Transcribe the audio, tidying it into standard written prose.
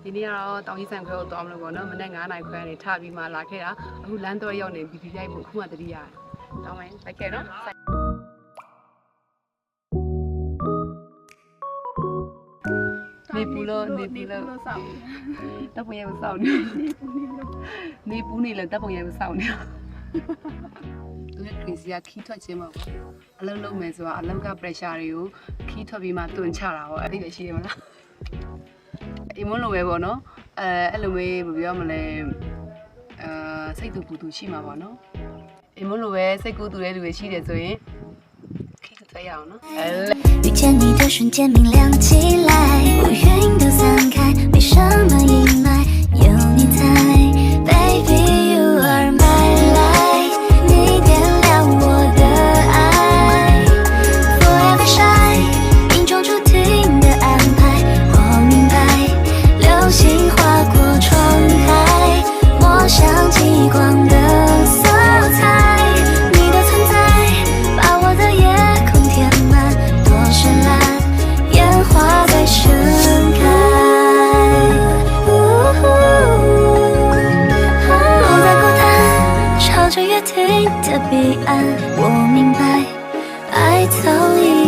ဒီနေ့ကတော့တောင်ကြီးဆန်ခွဲကိုသွားမလို့ပေါ့နော်မနေ့9နိုင်ခွဲကနေထပြီးမှလာခဲ့တာအခုလမ်းတော့ရောက်နေပြီးရိုက်ဖို့အခုမှတတိယတောင်းမယ်လိုက်ခဲ့နော်နေပူလို့စောင့်တပ်ပုံရဲကိုစောင့်နေပူနေလို့တပ်ပုံရဲကိုစောင့်နေသူရဲ့ crazy ကခီးထွက်ခြင်းမဟုတ်ဘူးအလုံးလုံးမယ်ဆိုတာအလောက်က pressure တွေကိုခီးထွက်ပြီးမှတွန်းချတာပေါ့အဲ့ဒီပဲရှိရမလားအိမ်မလို့ပဲပေါ့နော်အဲ့လိုမျိုးဘယ်ပြောမလဲစိတ်တူပူတူရှိမှာပေါ့နော်အိမ်မလို့ပဲစိတ်ကူးတူတဲ့လူတွေရှိတယ်ဆိုရင်ခီးထွက်ရအောင်နော်遇见你的瞬间明亮起来乌云都散开没什么阴霾有你在 Baby you are my light 你点亮我的爱 Forever shine 命中注定的安排我明白流星划过窗台我像极光的色彩你的存在把我的夜空填满多绚烂烟花在盛开不再孤单朝着约定的彼岸我明白爱早已